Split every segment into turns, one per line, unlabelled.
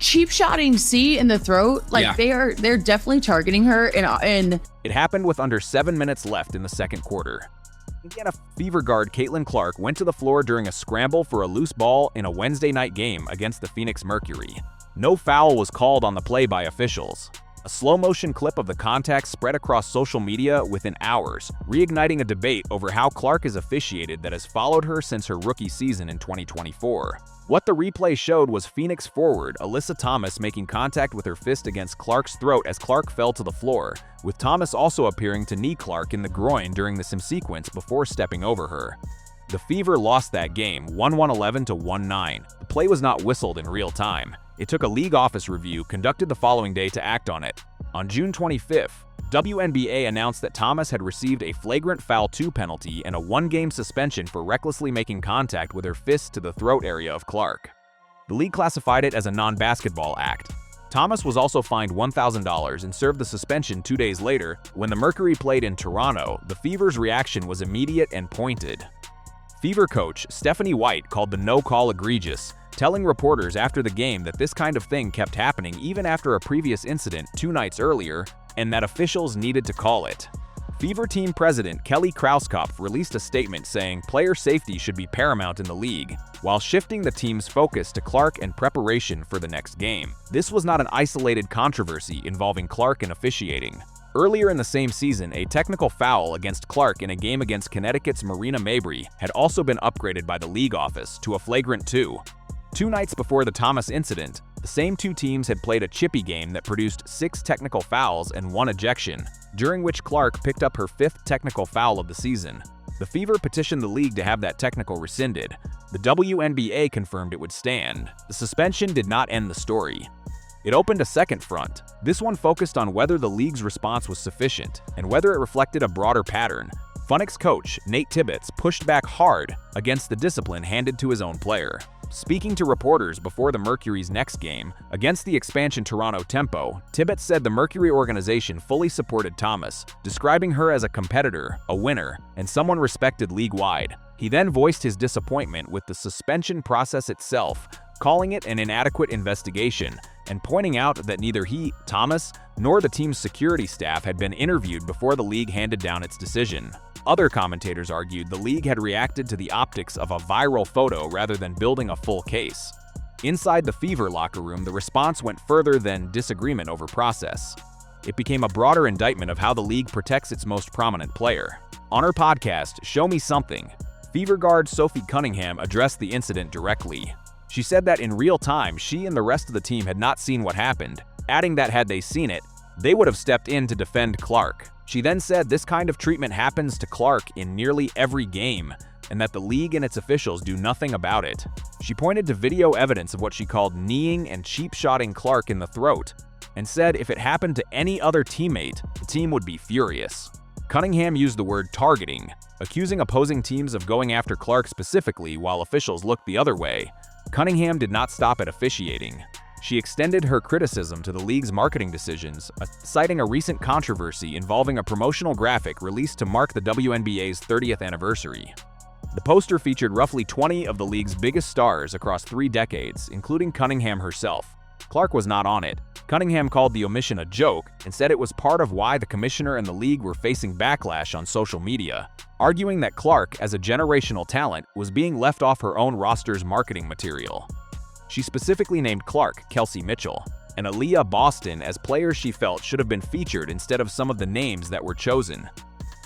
cheap shotting C in the throat. Like they're definitely targeting her. And
it happened with under 7 minutes left in the second quarter. Indiana Fever guard Caitlin Clark went to the floor during a scramble for a loose ball in a Wednesday night game against the Phoenix Mercury. No foul was called on the play by officials. A slow-motion clip of the contact spread across social media within hours, reigniting a debate over how Clark is officiated that has followed her since her rookie season in 2024. What the replay showed was Phoenix forward Alyssa Thomas making contact with her fist against Clark's throat as Clark fell to the floor, with Thomas also appearing to knee Clark in the groin during the same sequence before stepping over her. The Fever lost that game 1-1-11 to 1-9. The play was not whistled in real time. It took a league office review conducted the following day to act on it. On June 25th, WNBA announced that Thomas had received a flagrant foul 2 penalty and a 1-game suspension for recklessly making contact with her fist to the throat area of Clark. The league classified it as a non-basketball act. Thomas was also fined $1,000 and served the suspension 2 days later. When the Mercury played in Toronto, the Fever's reaction was immediate and pointed. Fever coach Stephanie White called the no call egregious, telling reporters after the game that this kind of thing kept happening even after a previous incident 2 nights earlier, and that officials needed to call it. Fever team president Kelly Krauskopf released a statement saying player safety should be paramount in the league, while shifting the team's focus to Clark and preparation for the next game. This was not an isolated controversy involving Clark and officiating. Earlier in the same season, a technical foul against Clark in a game against Connecticut's Marina Mabrey had also been upgraded by the league office to a flagrant 2. 2 nights before the Thomas incident, the same 2 teams had played a chippy game that produced 6 technical fouls and 1 ejection, during which Clark picked up her 5th technical foul of the season. The Fever petitioned the league to have that technical rescinded. The WNBA confirmed it would stand. The suspension did not end the story. It opened a second front. This one focused on whether the league's response was sufficient and whether it reflected a broader pattern. Phoenix coach Nate Tibbetts pushed back hard against the discipline handed to his own player. Speaking to reporters before the Mercury's next game, against the expansion Toronto Tempo, Tibbetts said the Mercury organization fully supported Thomas, describing her as a competitor, a winner, and someone respected league-wide. He then voiced his disappointment with the suspension process itself, calling it an inadequate investigation, and pointing out that neither he, Thomas, nor the team's security staff had been interviewed before the league handed down its decision. Other commentators argued the league had reacted to the optics of a viral photo rather than building a full case. Inside the Fever locker room, the response went further than disagreement over process. It became a broader indictment of how the league protects its most prominent player. On her podcast, Show Me Something, Fever guard Sophie Cunningham addressed the incident directly. She said that in real time, she and the rest of the team had not seen what happened, adding that had they seen it, they would have stepped in to defend Clark. She then said this kind of treatment happens to Clark in nearly every game, and that the league and its officials do nothing about it. She pointed to video evidence of what she called kneeing and cheap-shotting Clark in the throat, and said if it happened to any other teammate, the team would be furious. Cunningham used the word targeting, accusing opposing teams of going after Clark specifically while officials looked the other way. Cunningham did not stop at officiating. She extended her criticism to the league's marketing decisions, citing a recent controversy involving a promotional graphic released to mark the WNBA's 30th anniversary. The poster featured roughly 20 of the league's biggest stars across 3 decades, including Cunningham herself. Clark was not on it. Cunningham called the omission a joke and said it was part of why the commissioner and the league were facing backlash on social media, arguing that Clark, as a generational talent, was being left off her own roster's marketing material. She specifically named Clark Kelsey Mitchell and Aaliyah Boston as players she felt should have been featured instead of some of the names that were chosen,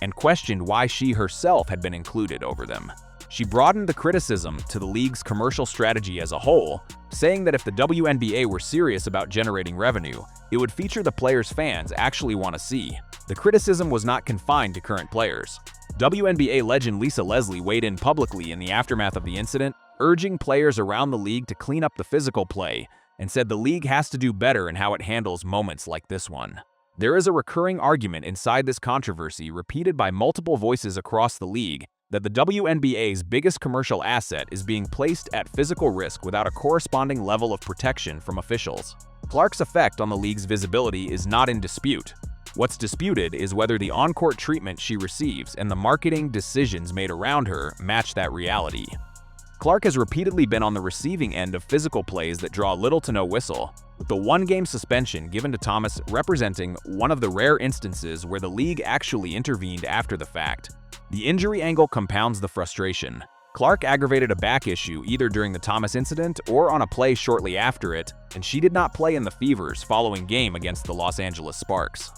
and questioned why she herself had been included over them. She broadened the criticism to the league's commercial strategy as a whole, saying that if the WNBA were serious about generating revenue, it would feature the players fans actually want to see. The criticism was not confined to current players. WNBA legend Lisa Leslie weighed in publicly in the aftermath of the incident, urging players around the league to clean up the physical play, and said the league has to do better in how it handles moments like this one. There is a recurring argument inside this controversy, repeated by multiple voices across the league, that the WNBA's biggest commercial asset is being placed at physical risk without a corresponding level of protection from officials. Clark's effect on the league's visibility is not in dispute. What's disputed is whether the on-court treatment she receives and the marketing decisions made around her match that reality. Clark has repeatedly been on the receiving end of physical plays that draw little to no whistle, with the one-game suspension given to Thomas representing one of the rare instances where the league actually intervened after the fact. The injury angle compounds the frustration. Clark aggravated a back issue either during the Thomas incident or on a play shortly after it, and she did not play in the Fever's following game against the Los Angeles Sparks.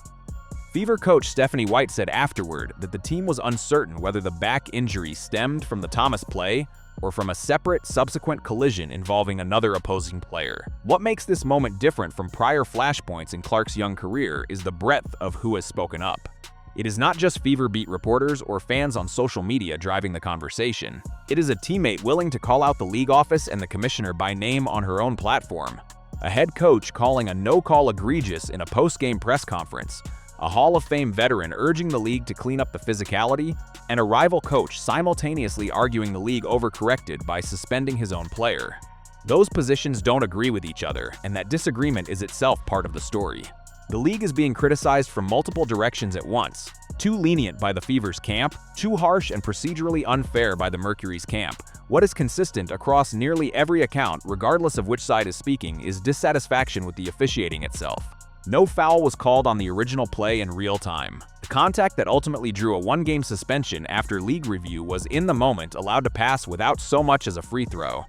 Fever coach Stephanie White said afterward that the team was uncertain whether the back injury stemmed from the Thomas play or from a separate, subsequent collision involving another opposing player. What makes this moment different from prior flashpoints in Clark's young career is the breadth of who has spoken up. It is not just Fever beat reporters or fans on social media driving the conversation. It is a teammate willing to call out the league office and the commissioner by name on her own platform. A head coach calling a no-call egregious in a post-game press conference. A Hall of Fame veteran urging the league to clean up the physicality, and a rival coach simultaneously arguing the league overcorrected by suspending his own player. Those positions don't agree with each other, and that disagreement is itself part of the story. The league is being criticized from multiple directions at once. Too lenient by the Fever's camp, too harsh and procedurally unfair by the Mercury's camp. What is consistent across nearly every account, regardless of which side is speaking, is dissatisfaction with the officiating itself. No foul was called on the original play in real time. The contact that ultimately drew a one-game suspension after league review was in the moment allowed to pass without so much as a free throw.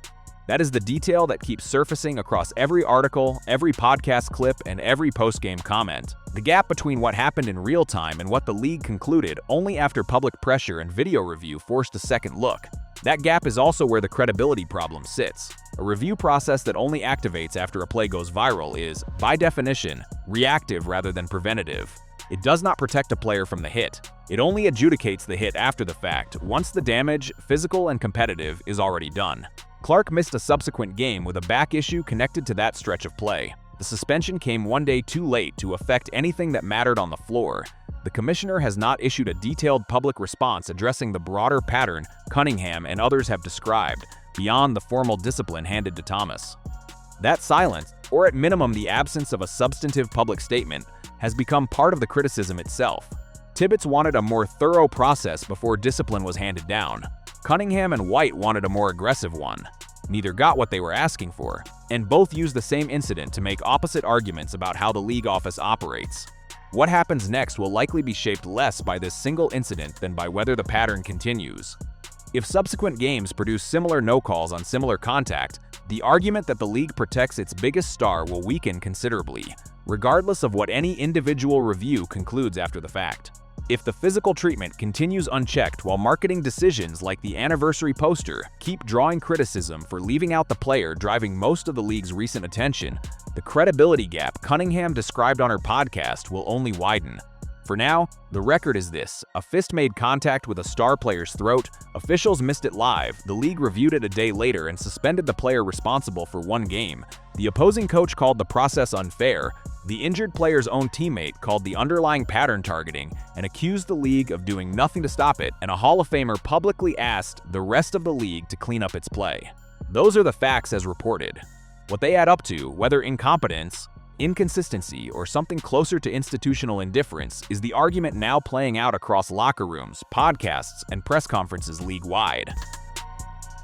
That is the detail that keeps surfacing across every article, every podcast clip, and every post-game comment. The gap between what happened in real time and what the league concluded only after public pressure and video review forced a second look. That gap is also where the credibility problem sits. A review process that only activates after a play goes viral is, by definition, reactive rather than preventative. It does not protect a player from the hit. It only adjudicates the hit after the fact, once the damage, physical and competitive, is already done. Clark missed a subsequent game with a back issue connected to that stretch of play. The suspension came one day too late to affect anything that mattered on the floor. The commissioner has not issued a detailed public response addressing the broader pattern Cunningham and others have described, beyond the formal discipline handed to Thomas. That silence, or at minimum the absence of a substantive public statement, has become part of the criticism itself. Tibbetts wanted a more thorough process before discipline was handed down. Cunningham and White wanted a more aggressive one. Neither got what they were asking for, and both used the same incident to make opposite arguments about how the league office operates. What happens next will likely be shaped less by this single incident than by whether the pattern continues. If subsequent games produce similar no-calls on similar contact, the argument that the league protects its biggest star will weaken considerably, regardless of what any individual review concludes after the fact. If the physical treatment continues unchecked while marketing decisions like the anniversary poster keep drawing criticism for leaving out the player driving most of the league's recent attention, the credibility gap Cunningham described on her podcast will only widen. For now, the record is this: a fist made contact with a star player's throat, officials missed it live, the league reviewed it a day later and suspended the player responsible for one game. The opposing coach called the process unfair, the injured player's own teammate called the underlying pattern targeting and accused the league of doing nothing to stop it, and a Hall of Famer publicly asked the rest of the league to clean up its play. Those are the facts as reported. What they add up to, whether incompetence, inconsistency, or something closer to institutional indifference, is the argument now playing out across locker rooms, podcasts, and press conferences league-wide.